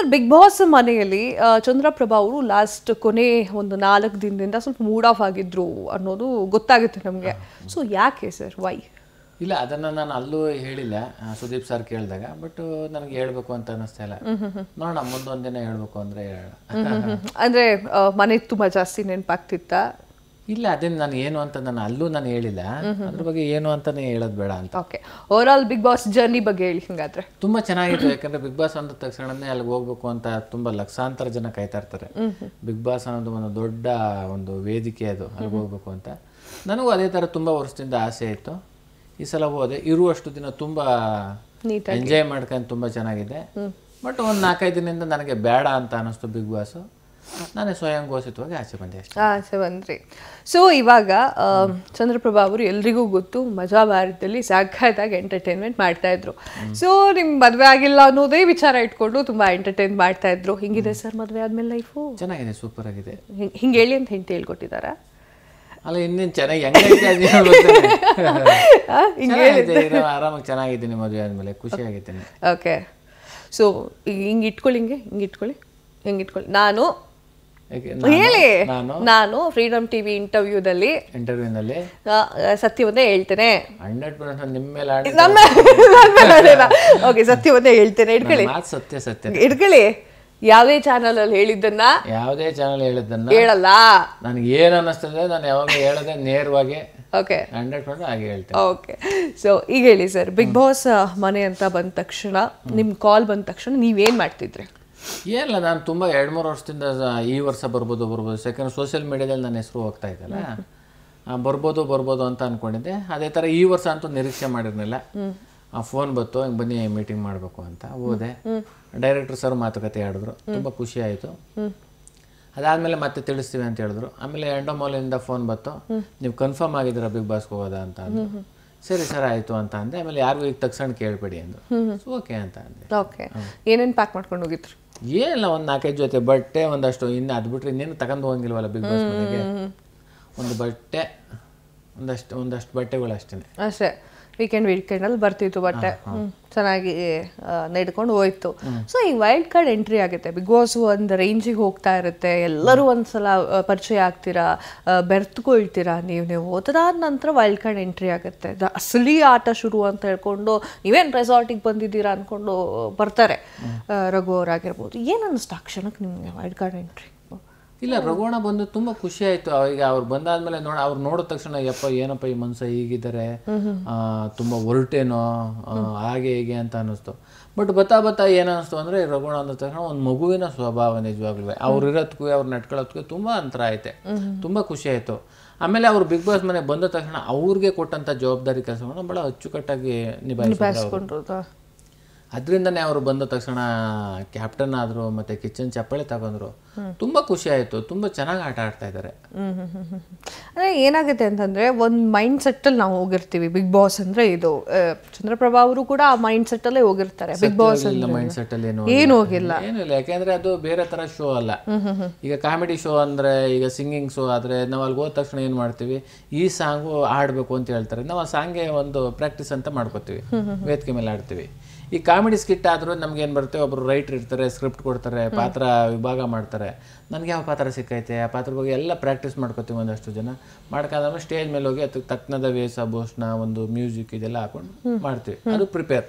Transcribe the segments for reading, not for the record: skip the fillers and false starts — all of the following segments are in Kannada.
ಸರ್ ಬಿಗ್ ಬಾಸ್ ಮನೆಯಲ್ಲಿ ಚಂದ್ರಪ್ರಭಾ ಅವರು ಲಾಸ್ಟ್ ಕೊನೆ ಒಂದು 4 ದಿನದಿಂದ ಸ್ವಲ್ಪ ಮೂಡ್ ಆಫ್ ಆಗಿದ್ರು ಅನ್ನೋದು ಗೊತ್ತಾಗುತ್ತೆ ನಮಗೆ. ಸೊ ಯಾಕೆ ಸರ್, ವೈ? ಇಲ್ಲ, ಅದನ್ನು ನಾನು ಅಲ್ಲೂ ಹೇಳಿಲ್ಲ ಸುದೀಪ್ ಸರ್ ಕೇಳಿದಾಗ. ಬಟ್ ನನಗೆ ಹೇಳ್ಬೇಕು ಅಂತ ಅನ್ನಿಸ್ತಾ ಇಲ್ಲ. ನೋಡೋಣ, ಮುಂದೊಂದು ದಿನ ಹೇಳ್ಬೇಕು ಅಂದರೆ ಅಂದರೆ ಮನೆ ತುಂಬ ಜಾಸ್ತಿ ನೆನಪಾಗ್ತಿತ್ತ? ಇಲ್ಲ, ಅದೇನು ನಾನು ಏನು ಅಂತ ನಾನು ಹೇಳಿಲ್ಲ. ಅದ್ರ ಬಗ್ಗೆ ಏನು ಅಂತಾನೆ ಹೇಳೋದು ಬೇಡ ಅಂತ. Okay, overall Bigg Boss journey ಬಗ್ಗೆ ಹೇಳಿ. ಹಂಗಾದ್ರೆ ತುಂಬ ಚೆನ್ನಾಗಿತ್ತು. ಯಾಕಂದರೆ ಬಿಗ್ ಬಾಸ್ ಅಂದ ತಕ್ಷಣನೇ ಅಲ್ಲಿಗೆ ಹೋಗ್ಬೇಕು ಅಂತ ತುಂಬ ಲಕ್ಷಾಂತರ ಜನ ಕಾಯ್ತಾ ಇರ್ತಾರೆ. ಬಿಗ್ ಬಾಸ್ ಅನ್ನೋದು ಒಂದು ದೊಡ್ಡ ಒಂದು ವೇದಿಕೆ, ಅದು ಅಲ್ಲಿಗೆ ಹೋಗ್ಬೇಕು ಅಂತ. ನನಗೂ ಅದೇ ಥರ ತುಂಬ ವರ್ಷದಿಂದ ಆಸೆ ಇತ್ತು. ಈ ಸಲ ಹೋದೆ, ಇರುವಷ್ಟು ದಿನ ತುಂಬ ಎಂಜಾಯ್ ಮಾಡ್ಕೊಂಡು ತುಂಬ ಚೆನ್ನಾಗಿದೆ. ಬಟ್ ಒಂದು 4-5 ದಿನದಿಂದ ನನಗೆ ಬೇಡ ಅಂತ ಅನ್ನಿಸ್ತು ಬಿಗ್ ಬಾಸು. ನಾನೇ ಸ್ವಯಂ ಘೋಷಿತವಾಗಿ ಆಚೆ ಬಂದೆ ಅಷ್ಟೇ. ಆಚೆ ಬಂದ್ರಿ. ಸೊ ಇವಾಗ ಚಂದ್ರಪ್ರಭಾ ಅವರು ಎಲ್ರಿಗೂ ಗೊತ್ತು, ಮಜಾ ಭಾರತದಲ್ಲಿ ಸಾಕಾಗಿ ಎಂಟರ್ಟೈನ್ಮೆಂಟ್ ಮಾಡ್ತಾ ಇದ್ರು. ಸೊ ನಿಮ್ ಮದುವೆ ಆಗಿಲ್ಲ ಅನ್ನೋದೇ ವಿಚಾರ ಇಟ್ಕೊಂಡು ತುಂಬಾ ಎಂಟರ್ಟೈನ್ ಮಾಡ್ತಾ ಇದ್ರು. ಹಿಂಗಿದೆ ಸರ್ ಮದುವೆ ಆದ್ಮೇಲೆ ಲೈಫು? ಚೆನ್ನಾಗಿದೆ, ಸೂಪರ್ ಆಗಿದೆ. ಹಿಂಗೆ ಹೇಳಿ ಅಂತ ಹೆಂಡತಿ ಹೇಳ್ಕೊಟ್ಟಿದಾರ? ಅಲ್ಲ, ಇನ್ನೇನು ಚೆನ್ನಾಗಿ ಆರಾಮಾಗಿ ಚೆನ್ನಾಗಿದ್ದೀನಿ ಮದುವೆ ಆದ್ಮೇಲೆ, ಖುಷಿ ಆಗಿದ್ದೀನಿ. ಓಕೆ, ಸೊ ಹಿಂಗೆ ಇಟ್ಕೊಳ್ಳಿ, ಹಿಂಗೆ ಇಟ್ಕೊಳ್ಳಿ. ನಾನು ಫ್ರೀಡಮ್ ಟಿವಿ ಇಂಟರ್ವ್ಯೂನಲ್ಲಿ ಸತ್ಯವನ್ನೇ ಹೇಳ್ತೇನೆ. 100% ನಿಮ್ಮ ಮೇಲೆ ಓಕೆ, ಸತ್ಯವನ್ನೇ ಹೇಳ್ತೇನೆ. ಇಟ್ಕೊಳ್ಳಿ, ಸತ್ಯ ಇಟ್ಕೊಳ್ಳಿ. ಯಾವುದೇ ಚಾನಲ್ ಅಲ್ಲಿ ಹೇಳಿದ್ದನ್ನ ಹೇಳಲ್ಲ. ನನಗೆ ಏನು ಅನ್ನಿಸ್ತದೆ ನಾನು ಯಾವಾಗ ಹೇಳೋದೇ ನೇರವಾಗಿ. ಓಕೆ, 100% ಹಾಗೆ ಹೇಳ್ತೇನೆ. ಓಕೆ, ಸೊ ಈಗ ಹೇಳಿ ಸರ್, ಬಿಗ್ ಬಾಸ್ ಮನೆ ಅಂತ ಬಂದ ತಕ್ಷಣ, ನಿಮ್ ಕಾಲ್ ಬಂದ ತಕ್ಷಣ ನೀವೇನ್ ಮಾಡ್ತಿದ್ರಿ? ಏನಿಲ್ಲ, ನಾನು ತುಂಬ 2-3 ವರ್ಷದಿಂದ ಈ ವರ್ಷ ಬರ್ಬೋದು. ಯಾಕಂದ್ರೆ ಸೋಷಿಯಲ್ ಮೀಡಿಯಾದಲ್ಲಿ ನನ್ನ ಹೆಸರು ಹೋಗ್ತಾ ಇದ್ದಲ್ಲ, ಬರ್ಬೋದು ಅಂತ ಅಂದ್ಕೊಂಡಿದ್ದೆ. ಅದೇ ಥರ ಈ ವರ್ಷ ಅಂತೂ ನಿರೀಕ್ಷೆ ಮಾಡಿರಲಿಲ್ಲ. ಫೋನ್ ಬಂತು, ಹಿಂಗೆ ಬನ್ನಿ ಮೀಟಿಂಗ್ ಮಾಡಬೇಕು ಅಂತ ಹೋದೆ. ಡೈರೆಕ್ಟರ್ ಸರ್ ಮಾತುಕತೆ ಆಡಿದ್ರು, ತುಂಬ ಖುಷಿ ಆಯಿತು. ಅದಾದಮೇಲೆ ಮತ್ತೆ ತಿಳಿಸ್ತೀವಿ ಅಂತ ಹೇಳಿದ್ರು. ಆಮೇಲೆ ಎಂಡೋಮೋಲಿಂದ ಫೋನ್ ಬಂತು, ನೀವು ಕನ್ಫರ್ಮ್ ಆಗಿದ್ದೀರಾ ಬಿಗ್ ಬಾಸ್ಗೆ ಹೋಗೋದಾ ಅಂತ ಅಂದರು. ಸರಿ ಸರ್ ಆಯಿತು ಅಂತ ಅಂದೆ. ಆಮೇಲೆ ಯಾರಿಗೂ ಈಗ ತಕ್ಷಣ ಕೇಳಬೇಡಿ ಅಂದರು. ಓಕೆ ಅಂತ ಅಂದೆ. ಓಕೆ, ಏನೇನು ಪ್ಯಾಕ್ ಮಾಡ್ಕೊಂಡು ಹೋಗಿದ್ರು? ಏನಿಲ್ಲ, ಒಂದು 4-5 ಜೊತೆ ಬಟ್ಟೆ, ಒಂದಷ್ಟು, ಇನ್ನು ಅದು ಬಿಟ್ಟರೆ ಇನ್ನೇನು ತಗೊಂಡು ಹೋಗಂಗಿಲ್ವಲ್ಲ ಬಿಗ್ ಬಾಸ್ ಮನೆಗೆ. ಒಂದು ಬಟ್ಟೆ, ಒಂದಷ್ಟು ಬಟ್ಟೆಗಳು ಅಷ್ಟೇ. ವೀಕೆಂಡಲ್ಲಿ ಬರ್ತಿತ್ತು ಬಟ್ಟೆ, ಚೆನ್ನಾಗಿ ನೆಡ್ಕೊಂಡು ಹೋಯ್ತು. ಸೊ ಈ ವೈಲ್ಡ್ ಕಾರ್ಡ್ ಎಂಟ್ರಿ ಆಗುತ್ತೆ. ಬಿಗ್ ಬಾಸ್ ಒಂದು ರೇಂಜಿಗೆ ಹೋಗ್ತಾ ಇರುತ್ತೆ, ಎಲ್ಲರೂ ಒಂದ್ಸಲ ಪರಿಚಯ ಆಗ್ತೀರಾ, ಬೆರ್ತ್ಕೊಳ್ತೀರಾ ನೀವು ಹೋದಾದ ನಂತರ ವೈಲ್ಡ್ ಕಾರ್ಡ್ ಎಂಟ್ರಿ ಆಗುತ್ತೆ. ಅಸಲಿ ಆಟ ಶುರು ಅಂತ ಹೇಳ್ಕೊಂಡು ನೀವೇನು ರೆಸಾರ್ಟಿಗೆ ಬಂದಿದ್ದೀರಾ ಅಂದ್ಕೊಂಡು ಬರ್ತಾರೆ ರಘು ಅವರಾಗಿರ್ಬೋದು. ಏನು ಅನ್ನಿಸ್ತು ಆ ಕ್ಷಣಕ್ಕೆ ನಿಮಗೆ ವೈಲ್ಡ್ ಕಾರ್ಡ್ ಎಂಟ್ರಿ? ಇಲ್ಲ, ರಘುವಣ ಬಂದು ತುಂಬ ಖುಷಿ ಆಯಿತು. ಈಗ ಅವ್ರು ಬಂದಾದ್ಮೇಲೆ ಅವ್ರು ನೋಡಿದ ತಕ್ಷಣ ಏನಪ್ಪ ಈ ಮನುಷ್ಯ ಹೀಗಿದ್ದಾರೆ, ತುಂಬ ಹೊರಟೇನೋ ಹಾಗೆ ಹೀಗೆ ಅಂತ ಅನ್ನಿಸ್ತು. ಬಟ್ ಬತ್ತಾ ಏನನ್ನಿಸ್ತು ಅಂದರೆ, ರಘುವಣ ಅಂದ ತಕ್ಷಣ ಒಂದು ಮಗುವಿನ ಸ್ವಭಾವ ನಿಜವಾಗ್ಲೂ. ಅವ್ರು ಇರೋದಕ್ಕೂ ಅವ್ರು ನಡ್ಕೊಳ್ಳೋದಕ್ಕೂ ತುಂಬ ಅಂತರ ಐತೆ. ತುಂಬ ಖುಷಿ ಆಯಿತು. ಆಮೇಲೆ ಅವರು ಬಿಗ್ ಬಾಸ್ ಮನೆಗೆ ಬಂದ ತಕ್ಷಣ ಅವ್ರಿಗೆ ಕೊಟ್ಟಂಥ ಜವಾಬ್ದಾರಿ ಕೆಲಸವನ್ನು ಭಾಳ ಅಚ್ಚುಕಟ್ಟಾಗಿ ನಿಭಾಯಿಸ್ಕೊಂಡ್ರು. ಅದರಿಂದನೇ ಅವರು ಬಂದ ತಕ್ಷಣ ಕ್ಯಾಪ್ಟನ್ ಆದರು, ಮತ್ತು ಕಿಚನ್ ಚಪ್ಪಾಳೆ ತಗೊಂಡ್ರು. ತುಂಬ ಖುಷಿ ಆಯಿತು. ತುಂಬ ಚೆನ್ನಾಗಿ ಆಟ ಆಡ್ತಾ ಇದ್ದಾರೆ. ಅಂದರೆ ಏನಾಗುತ್ತೆ ಅಂತಂದರೆ, ಒಂದು ಮೈಂಡ್ ಸೆಟ್ಟಲ್ಲಿ ನಾವು ಹೋಗಿರ್ತೀವಿ. ಬಿಗ್ ಬಾಸ್ ಅಂದರೆ ಇದು ಚಂದ್ರಪ್ರಭಾ ಅವರು ಕೂಡ ಆ ಮೈಂಡ್ ಸೆಟ್ಟಲ್ಲೇ ಹೋಗಿರ್ತಾರೆ. ಬಿಗ್ ಬಾಸ್ ಮೈಂಡ್ ಸೆಟ್ಟಲ್ಲಿ ಏನು ಹೋಗಿಲ್ಲ, ಏನಿಲ್ಲ. ಯಾಕೆಂದರೆ ಅದು ಬೇರೆ ಥರ ಶೋ ಅಲ್ಲ. ಈಗ ಕಾಮಿಡಿ ಶೋ ಅಂದರೆ, ಈಗ ಸಿಂಗಿಂಗ್ ಶೋ ಆದರೆ ನಾವು ಅಲ್ಲಿಗೆ ಹೋದ ತಕ್ಷಣ ಏನು ಮಾಡ್ತೀವಿ, ಈ ಸಾಂಗು ಆಡಬೇಕು ಅಂತ ಹೇಳ್ತಾರೆ. ನಾವು ಆ ಸಾಂಗ್ಗೆ ಒಂದು ಪ್ರಾಕ್ಟೀಸ್ ಅಂತ ಮಾಡ್ಕೋತೀವಿ, ವೇದಿಕೆ ಮೇಲೆ ಆಡ್ತೀವಿ. ಈ ಕಾಮಿಡಿ ಸ್ಕಿಟ್ ಆದರೂ ನಮ್ಗೇನು ಬರುತ್ತೆ, ಒಬ್ಬರು ರೈಟ್ರ್ ಇರ್ತಾರೆ, ಸ್ಕ್ರಿಪ್ಟ್ ಕೊಡ್ತಾರೆ, ಪಾತ್ರ ವಿಭಾಗ ಮಾಡ್ತಾರೆ. ನನಗೆ ಯಾವ ಪಾತ್ರ ಸಿಕ್ಕೈತೆ ಆ ಪಾತ್ರ ಬಗ್ಗೆ ಎಲ್ಲ ಪ್ರಾಕ್ಟೀಸ್ ಮಾಡ್ಕೋತೀವಿ. ಒಂದಷ್ಟು ಜನ ಮಾಡ್ಕೊಂಡ್ರೆ ಸ್ಟೇಜ್ ಮೇಲೆ ಹೋಗಿ ಅದಕ್ಕೆ ತಕ್ಕನಾದ ವೇಷಭೂಷಣ, ಒಂದು ಮ್ಯೂಸಿಕ್ ಇದೆಲ್ಲ ಹಾಕೊಂಡು ಮಾಡ್ತೀವಿ. ಅದು ಪ್ರಿಪೇರ್.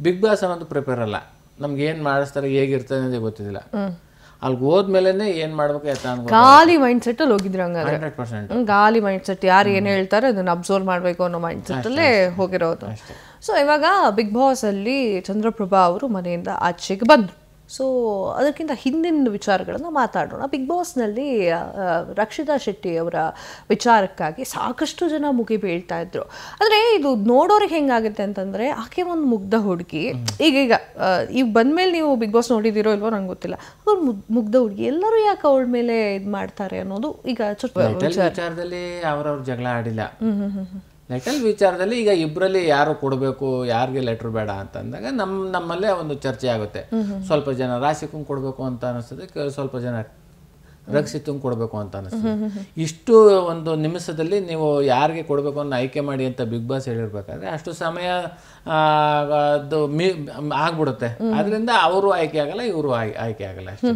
ಬಿಗ್ ಬಾಸ್ ಅನ್ನೋದು ಪ್ರಿಪೇರ್ ಅಲ್ಲ. ನಮ್ಗೆ ಏನು ಮಾಡಿಸ್ತಾರೆ, ಹೇಗಿರ್ತದೆ ಅನ್ನೋದೇ ಗೊತ್ತಿದ್ದಿಲ್ಲ. ಅಲ್ಲಿಗೆ ಹೋದ್ಮೇಲೆ ಏನು ಮಾಡ್ಬೇಕು ಖಾಲಿ ಮೈಂಡ್ ಸೆಟ್ಟಲ್ಲಿ ಹೋಗಿದ್ರು. 100% ಖಾಲಿ ಮೈಂಡ್ ಸೆಟ್, ಯಾರು ಏನು ಹೇಳ್ತಾರೆ ಅದನ್ನು ಅಬ್ಸರ್ವ್ ಮಾಡಬೇಕು ಅನ್ನೋ ಮೈಂಡ್ ಸೆಟ್ಟಲ್ಲೇ ಹೋಗಿರೋದು. ಸೊ ಇವಾಗ ಬಿಗ್ ಬಾಸ್ ಅಲ್ಲಿ ಚಂದ್ರಪ್ರಭಾ ಅವರು ಮನೆಯಿಂದ ಆಚೆಗೆ ಬಂದರು. ಸೊ ಅದಕ್ಕಿಂತ ಹಿಂದಿನ ವಿಚಾರಗಳನ್ನು ಮಾತಾಡೋಣ. ಬಿಗ್ ಬಾಸ್ನಲ್ಲಿ ರಕ್ಷಿತಾ ಶೆಟ್ಟಿ ಅವರ ವಿಚಾರಕ್ಕಾಗಿ ಸಾಕಷ್ಟು ಜನ ಮುಗಿ ಬೀಳ್ತಾ ಇದ್ರು. ಅಂದರೆ ಇದು ನೋಡೋರಿಗೆ ಹೆಂಗಾಗುತ್ತೆ ಅಂತಂದರೆ, ಆಕೆ ಒಂದು ಮುಗ್ಧ ಹುಡುಗಿ. ಈಗ ಬಂದಮೇಲೆ ನೀವು ಬಿಗ್ ಬಾಸ್ ನೋಡಿದಿರೋ ಇಲ್ವೋ ನಂಗೆ ಗೊತ್ತಿಲ್ಲ. ಅವ್ರು ಮುಗ್ಧ ಹುಡುಗಿ, ಎಲ್ಲರೂ ಯಾಕೆ ಅವಳ ಮೇಲೆ ಇದು ಮಾಡ್ತಾರೆ ಅನ್ನೋದು ಈಗ ವಿಚಾರದಲ್ಲಿ ಅವ್ರವ್ರ ಜಗಳ ಆಡಿಲ್ಲ. ಲೆಟಲ್ ವಿಚಾರದಲ್ಲಿ ಈಗ ಇಬ್ಬರಲ್ಲಿ ಯಾರು ಕೊಡಬೇಕು, ಯಾರಿಗೆ ಲೆಟ್ರ್ ಬೇಡ ಅಂತಂದಾಗ ನಮ್ಮಲ್ಲೇ ಒಂದು ಚರ್ಚೆ ಆಗುತ್ತೆ. ಸ್ವಲ್ಪ ಜನ ರಾಶಿಕಂಗೆ ಕೊಡಬೇಕು ಅಂತ ಅನಿಸ್ತದೆ, ಸ್ವಲ್ಪ ಜನ ರಕ್ಷಿತಂಗೆ ಕೊಡಬೇಕು ಅಂತ ಅನಿಸ್ತು. ಇಷ್ಟು ಒಂದು ನಿಮಿಷದಲ್ಲಿ ನೀವು ಯಾರಿಗೆ ಕೊಡಬೇಕು ಅನ್ನೋ ಆಯ್ಕೆ ಮಾಡಿ ಅಂತ ಬಿಗ್ ಬಾಸ್ ಹೇಳಿರ್ಬೇಕಾದ್ರೆ ಅಷ್ಟು ಸಮಯ ಅದು ಆಗ್ಬಿಡುತ್ತೆ. ಅದರಿಂದ ಅವರು ಆಯ್ಕೆ ಆಗಲ್ಲ, ಇವರು ಆಯ್ಕೆ ಆಗಲ್ಲ ಅಷ್ಟೇ.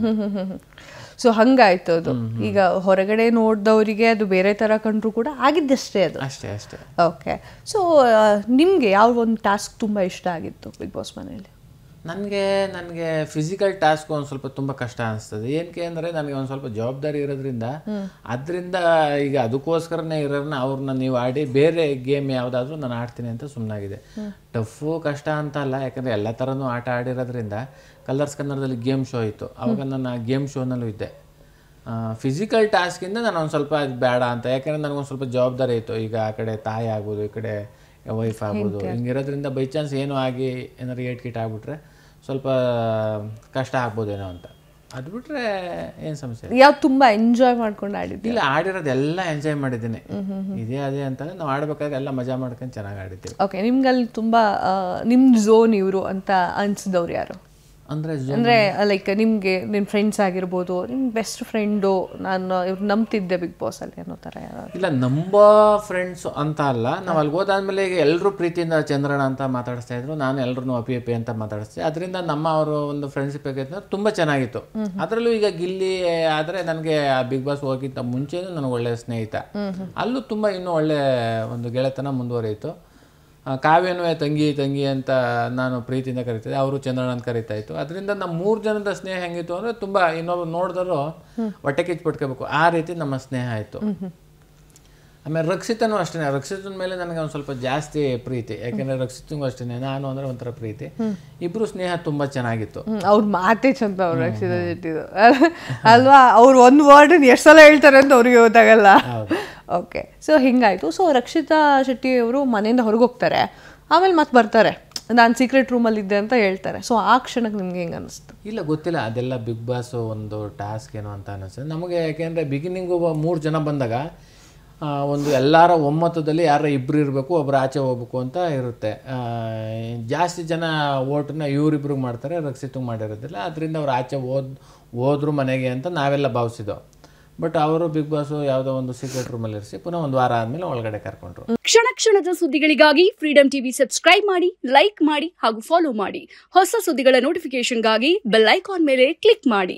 ಸೊ ಹಂಗಾಯ್ತು ಅದು. ಈಗ ಹೊರಗಡೆ ನೋಡಿದವರಿಗೆ ಅದು ಬೇರೆ ಥರ ಕಂಡ್ರು ಕೂಡ ಆಗಿದ್ದಷ್ಟೇ ಅದು. ಅಷ್ಟೇ. ಓಕೆ. ಸೊ ನಿಮಗೆ ಯಾವ ಒಂದು ಟಾಸ್ಕ್ ತುಂಬ ಇಷ್ಟ ಆಗಿತ್ತು ಬಿಗ್ ಬಾಸ್ ಮನೆಯಲ್ಲಿ? ನನಗೆ ಫಿಸಿಕಲ್ ಟಾಸ್ಕ್ ಒಂದು ಸ್ವಲ್ಪ ತುಂಬ ಕಷ್ಟ ಅನಿಸ್ತದೆ. ಏನಕ್ಕೆ ಅಂದರೆ ನನಗೆ ಒಂದು ಸ್ವಲ್ಪ ಜವಾಬ್ದಾರಿ ಇರೋದ್ರಿಂದ ಅದರಿಂದ ಈಗ ಅದಕ್ಕೋಸ್ಕರನೇ ಇರೋರನ್ನ ಅವ್ರನ್ನ ನೀವು ಆಡಿ ಬೇರೆ ಗೇಮ್ ಯಾವುದಾದ್ರೂ ನಾನು ಆಡ್ತೀನಿ ಅಂತ ಸುಮ್ಮನಾಗಿದೆ. ಟಫು ಕಷ್ಟ ಅಂತ ಅಲ್ಲ, ಯಾಕಂದರೆ ಎಲ್ಲ ಥರನೂ ಆಟ ಆಡಿರೋದ್ರಿಂದ ಕಲರ್ಸ್ ಕನ್ನಡದಲ್ಲಿ ಗೇಮ್ ಶೋ ಇತ್ತು, ಅವಾಗ ನಾನು ಆ ಗೇಮ್ ಶೋನಲ್ಲೂ ಇದ್ದೆ. ಫಿಸಿಕಲ್ ಟಾಸ್ಕಿಂದ ನಾನು ಒಂದು ಸ್ವಲ್ಪ ಅದು ಬೇಡ ಅಂತ, ಯಾಕಂದರೆ ನನಗೊಂದು ಸ್ವಲ್ಪ ಜವಾಬ್ದಾರಿ ಇತ್ತು. ಈಗ ಆ ಕಡೆ ತಾಯಿ ಆಗ್ಬೋದು, ಈ ಕಡೆ ವೈಫ್ ಆಗ್ಬೋದು, ಹಿಂಗಿರೋದ್ರಿಂದ ಬೈ ಚಾನ್ಸ್ ಏನೂ ಆಗಿ ಏನಾದ್ರು ಏಟ್ ಆಗ್ಬಿಟ್ರೆ ಸ್ವಲ್ಪ ಕಷ್ಟ ಆಗ್ಬೋದೇನೋ ಅಂತ. ಅದು ಬಿಟ್ರೆ ಏನು ಸಮಸ್ಯೆ. ಯಾವ್ದು ತುಂಬ ಎಂಜಾಯ್ ಮಾಡ್ಕೊಂಡು ಆಡಿದ್ವಿ? ಇಲ್ಲ, ಆಡಿರೋದೆಲ್ಲ ಎಂಜಾಯ್ ಮಾಡಿದ್ದೀನಿ. ಇದೇ ಅದೇ ಅಂತಂದರೆ ನಾವು ಆಡ್ಬೇಕಾದ್ರೆ ಎಲ್ಲ ಮಜಾ ಮಾಡ್ಕೊಂಡು ಚೆನ್ನಾಗಿ ಆಡಿದ್ದೀವಿ. ಓಕೆ. ನಿಮ್ಗಲ್ಲಿ ತುಂಬ ನಿಮ್ಮ ಝೋನ್ ಇವರು ಅಂತ ಅನ್ಸಿದವ್ರು ಯಾರು? ಅಂದರೆ ಲೈಕ್ ನಿಮಗೆ ನಿಮ್ಮ ಫ್ರೆಂಡ್ಸ್ ಆಗಿರ್ಬೋದು, ನಿಮ್ಮ ಬೆಸ್ಟ್ ಫ್ರೆಂಡು, ನಾನು ಇವ್ರು ನಂಬ್ತಿದ್ದೆ ಬಿಗ್ ಬಾಸಲ್ಲಿ ಅನ್ನೋ ಥರ ಯಾರು? ಇಲ್ಲ, ನಂಬ ಫ್ರೆಂಡ್ಸು ಅಂತ ಅಲ್ಲ. ನಾವು ಅಲ್ಲಿ ಹೋದಾದ್ಮೇಲೆ ಈಗ ಎಲ್ಲರೂ ಪ್ರೀತಿಯಿಂದ ಚಂದ್ರಣ್ಣ ಅಂತ ಮಾತಾಡಿಸ್ತಾ ಇದ್ರು, ನಾನು ಎಲ್ಲರೂ ಅಪಿ ಅಂತ ಮಾತಾಡಿಸ್ದೆ. ಅದರಿಂದ ನಮ್ಮ ಅವರು ಒಂದು ಫ್ರೆಂಡ್ಶಿಪ್ ಆಗಿತ್ತು, ತುಂಬ ಚೆನ್ನಾಗಿತ್ತು. ಅದರಲ್ಲೂ ಈಗ ಗಿಲ್ಲಿ ಆದರೆ ನನಗೆ ಆ ಬಿಗ್ ಬಾಸ್ ಹೋಗಿದ್ದ ಮುಂಚೆನೂ ನನಗೆ ಒಳ್ಳೆಯ ಸ್ನೇಹಿತ. ಅಲ್ಲೂ ತುಂಬ ಇನ್ನೂ ಒಳ್ಳೆ ಒಂದು ಗೆಳೆತನ ಮುಂದುವರಿಯಿತು. ಕಾವ್ಯನೂ ತಂಗಿ ಅಂತ ನಾನು ಪ್ರೀತಿಯಿಂದ ಕರಿತಿದ್ದೆ, ಅವರು ಚಂದ್ರಣ್ಣ ಅಂತ ಕರಿತಾ ಇತ್ತು. ಅದರಿಂದ ನಮ್ಮ 3 ಜನದ ಸ್ನೇಹ ಹೆಂಗಿತ್ತು ಅಂದರೆ ತುಂಬ ಇನ್ನೊಬ್ರು ನೋಡಿದ್ರು ಹೊಟ್ಟೆ ಕಿಚ್ಚು ಪಟ್ಕೋಬೇಕು, ಆ ರೀತಿ ನಮ್ಮ ಸ್ನೇಹ ಆಯಿತು. ಆಮೇಲೆ ರಕ್ಷಿತನೂ ಅಷ್ಟೇ. ರಕ್ಷಿತನ ಮೇಲೆ ನನಗೆ ಒಂದು ಸ್ವಲ್ಪ ಜಾಸ್ತಿ ಪ್ರೀತಿ, ಯಾಕೆಂದರೆ ರಕ್ಷಿತನಿಗೂ ಅಷ್ಟೇ, ನಾನು ಅಂದರೆ ಒಂಥರ ಪ್ರೀತಿ. ಇಬ್ಬರು ಸ್ನೇಹ ತುಂಬ ಚೆನ್ನಾಗಿತ್ತು. ಅವ್ರ ಮಾತೇ ಚಂದ ಅವ್ರು ರಕ್ಷಿತಾ ಶೆಟ್ಟಿದು ಅಲ್ವಾ? ಅವ್ರು ಒಂದು ವರ್ಡ್ ಎಷ್ಟು ಸಲ ಹೇಳ್ತಾರೆ ಅಂತ ಅವ್ರಿಗೆ ಗೊತ್ತಾಗಲ್ಲ. ಓಕೆ. ಸೊ ಹಿಂಗಾಯಿತು. ಸೊ ರಕ್ಷಿತಾ ಶೆಟ್ಟಿ ಅವರು ಮನೆಯಿಂದ ಹೊರಗೆ ಹೋಗ್ತಾರೆ, ಆಮೇಲೆ ಮತ್ತೆ ಬರ್ತಾರೆ, ನಾನು ಸೀಕ್ರೆಟ್ ರೂಮಲ್ಲಿ ಇದ್ದೆ ಅಂತ ಹೇಳ್ತಾರೆ. ಸೊ ಆ ಕ್ಷಣಕ್ಕೆ ನಿಮ್ಗೆ ಹೆಂಗೆ ಅನ್ನಿಸ್ತು? ಇಲ್ಲ, ಗೊತ್ತಿಲ್ಲ, ಅದೆಲ್ಲ ಬಿಗ್ ಬಾಸ್ ಒಂದು ಟಾಸ್ಕ್ ಏನೋ ಅಂತ ಅನ್ನಿಸ್ತದೆ ನಮಗೆ. ಯಾಕೆಂದರೆ ಬಿಗಿನಿಂಗು 3 ಜನ ಬಂದಾಗ ಒಂದು ಎಲ್ಲರ ಒಮ್ಮತದಲ್ಲಿ ಯಾರ ಇಬ್ಬರು ಇರಬೇಕು, ಒಬ್ಬರು ಆಚೆ ಹೋಗ್ಬೇಕು ಅಂತ ಇರುತ್ತೆ. ಜಾಸ್ತಿ ಜನ ಓಟನ್ನ ಇವರಿಬ್ರಿಗೆ ಮಾಡ್ತಾರೆ, ರಕ್ಷಿತಂಗೆ ಮಾಡಿರೋದಿಲ್ಲ. ಅದರಿಂದ ಅವ್ರು ಆಚೆ ಹೋದ್ರು ಮನೆಗೆ ಅಂತ ನಾವೆಲ್ಲ ಭಾವಿಸಿದ್ದೋ. ಬಟ್ ಅವರು ಬಿಗ್ ಬಾಸ್ ಯಾವುದೋ ಒಂದು ಸೀಕ್ರೆಟ್ ರೂಮಲ್ಲಿ ಇರಿಸಿ ಪುನಃ ಒಂದು ವಾರ ಆದಮೇಲೆ ಒಳಗಡೆ ಕರ್ಕೊಂಡ್ರು. ಕ್ಷಣದ ಸುದ್ದಿಗಳಿಗಾಗಿ ಫ್ರೀಡಮ್ ಟಿವಿ ಸಬ್ಸ್ಕ್ರೈಬ್ ಮಾಡಿ, ಲೈಕ್ ಮಾಡಿ ಹಾಗೂ ಫಾಲೋ ಮಾಡಿ. ಹೊಸ ಸುದ್ದಿಗಳ ನೋಟಿಫಿಕೇಶನ್ಗಾಗಿ ಬೆಲ್ ಐಕಾನ್ ಮೇಲೆ ಕ್ಲಿಕ್ ಮಾಡಿ.